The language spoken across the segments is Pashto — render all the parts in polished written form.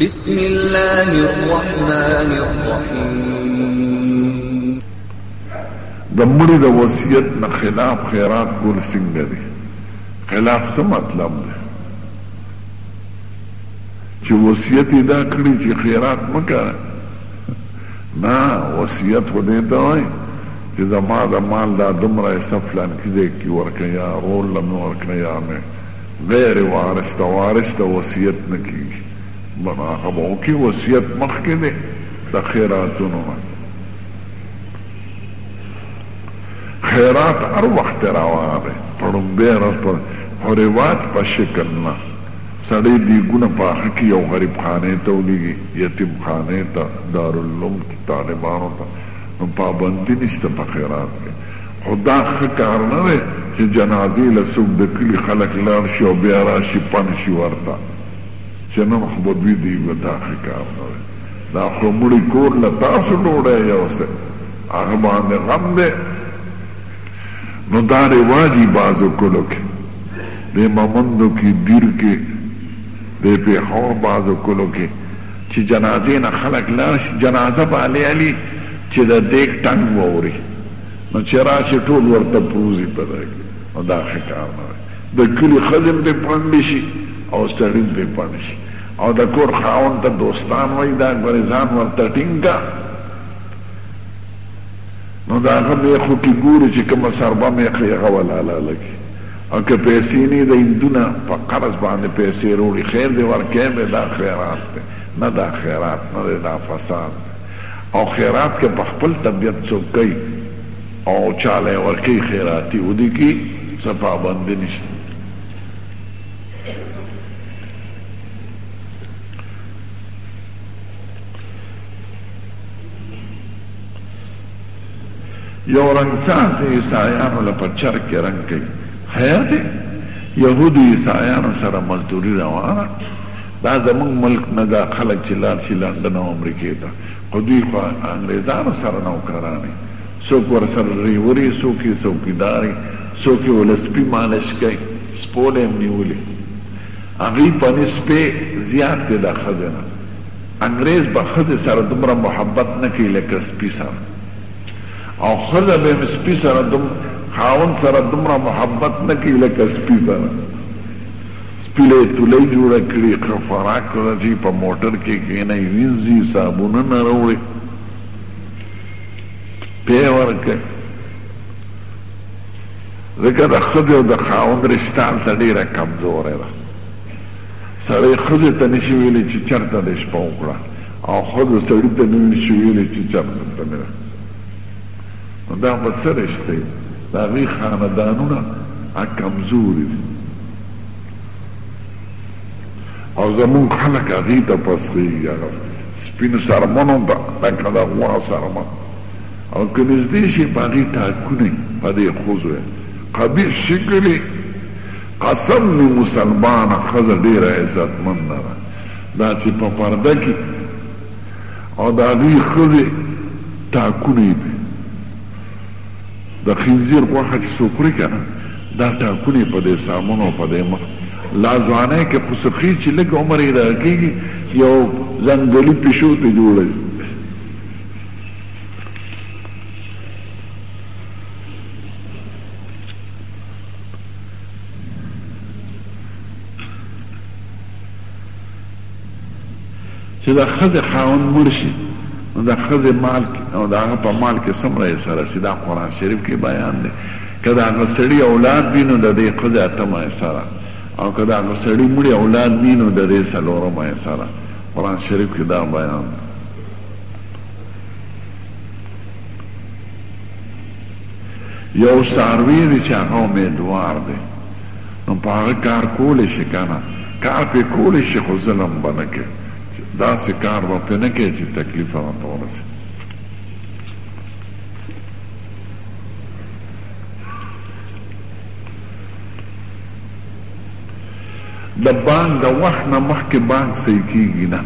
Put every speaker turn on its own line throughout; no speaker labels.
بسم الله الرحمن الرحیم.
د مړي د وصیت نه خلاف خیرات کول څنګه دي؟ خلاف څه مطلب دی؟ چې وصیت یې دا کړي چې خیرات مه کوه. نه، وصیت خو دې ته وایي چې زما د مال دا دومره حصه فلان کې ځای کې ورکړه، یا رول له مې ورکړه، یا مې غیر وارث ته وصیت نه کېږي. هغه به وکړي، وصیت مخکې دی د خیراتونو نه. خیرات هر وخت روا دی، په ړومبی ورځ خو رواج په شکل نه. سړی دیګونه پاخه کړي، یو غریب خانې ته ولېږي، یتیم خانې ته، دارالعلوم طالبانو ته، نو پابندي نشته په خیرات کې. خو دا ښه کار نه دی چې جنازې له څوک د کلي خلک لاړ شي او بیا راشي پن شي ورته چې نن خو به دوی دیږو. دا ښه کار نه دی. دا خو مړي کور له تاسو ډوډۍ یوسئ، هغه باندې غم دی. نو دا رواجي بعضو کلو کې، د ممندو کې، دیر کې، د پیښور بعضو کلو کې چې جنازې نه خلک لاړ شي، جنازه به علي چې د دیګ ټنګ واوري، نو چې راشي ټول ورته پروزي په ځای کې. نو دا ښه کار نه دی. د کلي ښځې هم دې پنډې شي او سړي هم دې پنډ شي، او د کور خاوند ته دوستان وایي دا ګورې ورته ټینګ کا. نو د هغه میخو کې ګوري چې کومه سربه میخه یې هغه ولاله لګي، او که پیسې نه د هندونه په قرض باندې پیسې روړي، خیر دې ورکوې به دا خیرات دی. نه، دا خیرات نه دی، دا فساد. او خیرات کې په خپل طبیعت څوک کوي او چاله یې ورکوي خیراتي، ودې کې څه پابندي نشته. یو رنگ سات عیسایانو لپا چرک رنگ کئی، خیر دی. یهودو عیسایانو سره مزدوری روانه. دا زمون ملک نه دا خلک چې لاړ شي لندن او امریکې ته، خو دوی خو انګریزانو سره نوکرانی، څوک ورسره ریوري، څوک یې څوکیداري، څوک یې ولې سپي مالش کوي، سپول یې نیولي. هغوی په نسبې زیات دی د ښځې نه. انګریز به ښځې سره دومره محبت نه کوي لکه سپي سره، او ښځه به یې سپي سره خاوند سره دومره محبت نه کوي لکه سپي سره. سپي له یې تولۍ جوړه کړي، ښه خوراک راځي، په موټر کې کښېنئ، وینځي، صابونونه راوړي، پی ورکوي. ځکه د ښځې او د خاوند رشته هلته ډېره کمزورې ده. سړی ښځې ته نشي ویلی چې چېرته دې شپه وکړه، او ښځه سړي ته نه شي ویلی چې چېرته ته مې ده. نو دا به څه رشته وي؟ د هغوی خاندانونه کمزوري دي، او زمونږ خلک هغوی ته پسخېږي، هغه سپینو څرمنو ته لکه د غوا څرمن، او که نږدې شي په هغوی ټاکونه په دې ښځو قبیح شکل یې. قسم دی مسلمانه ښځه ډېره عزتمنده ده، دا چې په پرده کې او د هغوی ښځې ټاکونه یې دي. د خنزیر غوښه چې څوک خوري که نه، دا ټاکونه په دې سامون او په دې مخ. لا ځوانۍ کې خو سخي چې لږ عمر یې راکېږي، یو ځنګلي پیشو ته جوړه شي. چې د ښځې خاوند مړ شي، نو د ښځې مال او د هغه په مال کې څومره حصه رسي، دا قرآن شریف کې بیان دی. که د هغه سړي اولاد وي نو د دې ښځې اتمه حصه ده، او که د هغه سړي مړي اولاد وي نو د دې څلورمه حصه ده. قرآن شریف کې دا بیان دی. یو څاروي دی چې هغه امیدوار دی، نو په هغه کار کولی شي که نه، کار پې کولی شي، خو ظلم به نه کوي. داسې کار به پې نه کوي چې تکلیف هغه ته ورسي. د بانک د وخت نه مخکې بانک صحیح کېږي نه،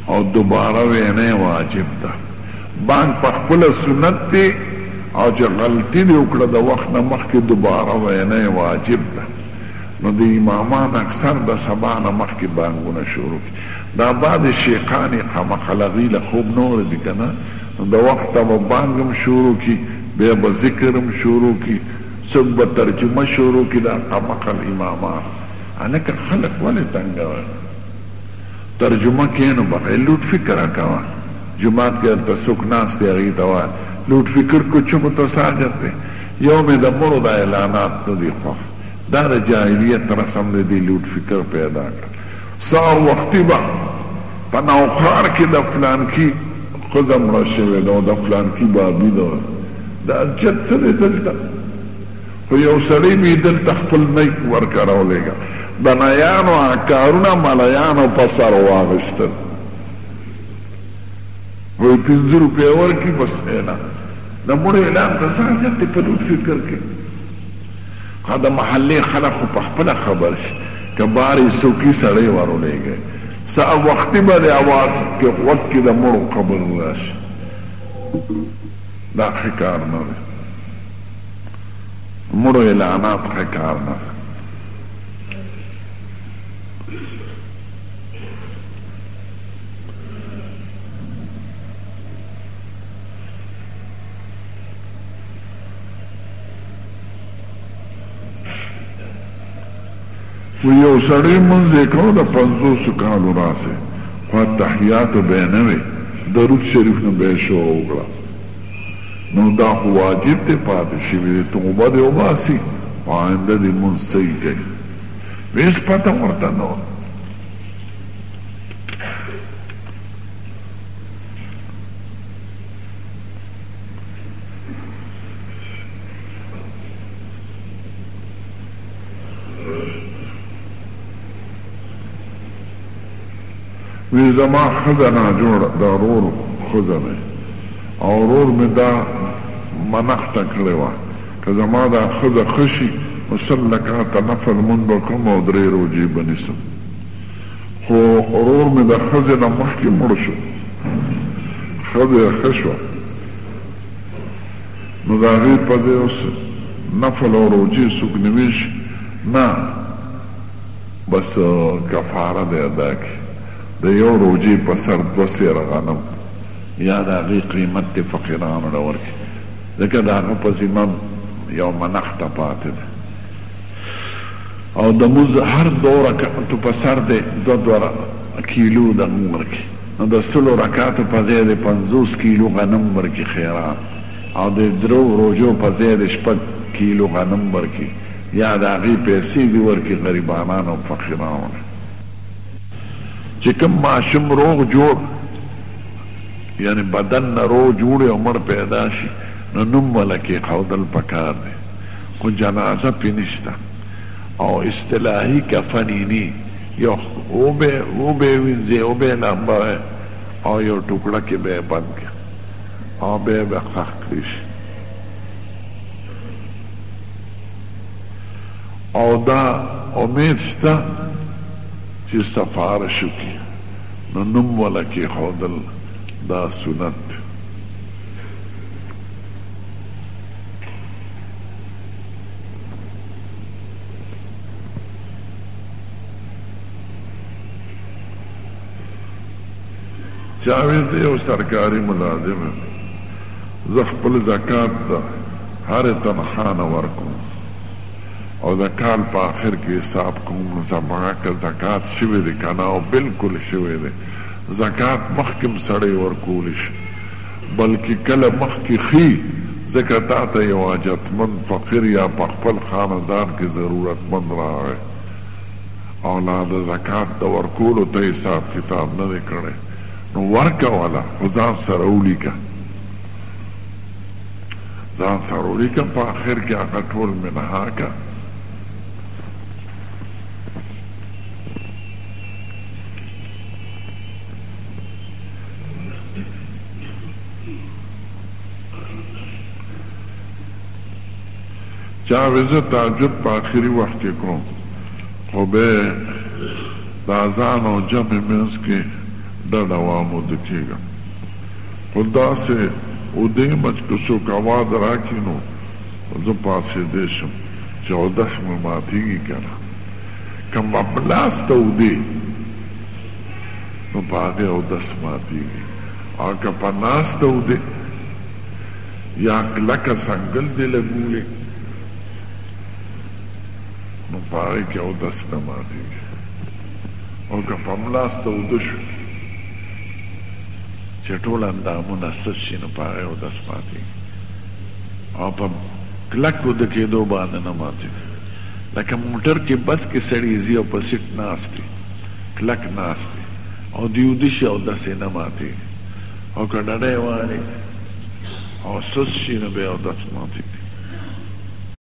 او دوباره وینه واجب ده. بانک په خپله سنت دی، او چې غلطي دې وکړه د وخت نه مخکې دوباره وینه واجب ده. نو د امامان اکثر د سبا نه مخکې بانګونه شروع کړي. دا بعد شیخانې قمقلغي له خوب نه ورځي که نه، نو د وخته به بانګ هم شروع کړي، بیا به ذکر هم شروع کړي، څوک به ترجمه شروع کړي. دا قمقل امامان هلکه خلک ولې تنګوي؟ ترجمه کې نو بغیر لوټ فکر کوه. جماعت کې هلته څوک ناست دی هغې ته وایه لوټ فکر کو چغو ته ساجت دی. یو مې د مړو د اعلانات نه دي خوښ، دا د جاهلیت رسم دی، دی لوټ فکر پیدا کړ. سهار وختي به په نوخار کې د فلانکي ښځه مړه شوې ده او د فلانکي بابي ده، دا جد څه دی دلته؟ خو یو سړی مې دلته خپل نیک ورکرولیږه، د نیانو کارونه ملیانو په سر واغېستل، وایي 5 روپۍ ورکړي بس اعلان. د مړو اعلان ته څه حاجت دی په لوټ فکر کې؟ خو د محلې خلک خو په خپله خبر شي که بارې څوکي سړی ورولېږي، سهار وختي به د اواز کې غوږ کې د مړو قبر راشي. دا ښه کار نه دی، مړو اعلانات ښه کار نه دی. و یو سړی منځ یې کړو د 50 کالو راسې، خو تحیاتو به یې نه وې، درود شریف نه به یې شروع وکړه. نو دا خو واجب دی پاتې شوي دی، توبه دې وباسي او آینده دې منځ صحیح کوي. هېڅ پته ورته نه وه. وی زما ښځه ناجوړه دا ورور ښځه دی او ورور مې دا منښته کړې وه که زما دا ښځه ښه شي نو 100 رکعته نفل مونځ به کوم او 3 روژې به نیسم. خو ورور مې د ښځې نه مخکې مړ شو، ښځه یې ښه شوه، نو د هغې په ځای اوس نفل او روژې څوک نیویشي نه، بس کفاره دی ادا کړي. د یو روجې په سر 2 سیره غنم یا د هغې قیمت دې فقیرانو له ورکړي، ځکه د هغه په ذمه یو منښته پاتې ده. او د مونځ هر 2 رکعتو په سر دې 2 کیلو دغه ورکړي، نو د 100 رکعتو په ځای دې 50 کیلو غنم ورکړي خیرات، او د 3 روژو په ځای دې 6 کیلو غنم ورکړي، یا د هغې پیسې دې ورکړي غریبانانو او فقیرانو. چې کوم ماشوم روغ جوړ یعنی بدن نه روغ جوړ او مړ پیدا شي نو نوم وله کېښودل پکار دی، خو جنازه پې نشته. او اصطلاحي کفن یې نی، یو وبې وینځې وبې لمبوی او یو ټوکړه کې به یې بند کړي او بیا به ښخ کړي شي. او دا امید شته چې سفارش وکړي نو نوم وله کېښودل دا سنت دی. جاوید یو سرکاري ملازم یم، زه خپل زکات د هرې تنخوا نه ورکوم او د کال په آخر کې حساب کوم زما که زکات شوی دی که نه، او بلکل شوی دی. زکات مخکې هم سړی ورکولی شي، بلکې کله مخکې ښي ځکه تا ته یو حاجتمند فقیر یا په خپل خاندان کې ضرورتمند راغی او لا د زکات د ورکولو ته حساب کتاب نه دی کړی، نو ورکوله خو ځان سره ولیکه، ځان سره ولیکه، په آخر کې هغه ټول منها که. چاوی زه تهجد په آخري وخت کې کوم، خو بیا د اذان او جمع منځ کې ډډه واموده کېږم، خو داسې ودېمه چې که څوک اواز راکړي نو زه پاڅېدی شم چې اودس مې ماتېږي که نه، کم ابلاس ته ودی نو پاغه او دس ماتیږي او که په ناس ته ودی یا کلکه سنگل دی لګولې نو پاغه کې او دس نه ماتیږي او که په ملاس ته وده شو چې ټول اندامونه سس شي نو پاغه او دس ماتیږي او په کلک وده کېدو باندې نه ماتیږي لکه موټر کې بس کې سړی ځي او په سیټ ناست دی کلک ناست دی او دی وده شي او دسې نه ماتیږي او که ډډی وانې او سس شي نو بیا او دس ماتیږي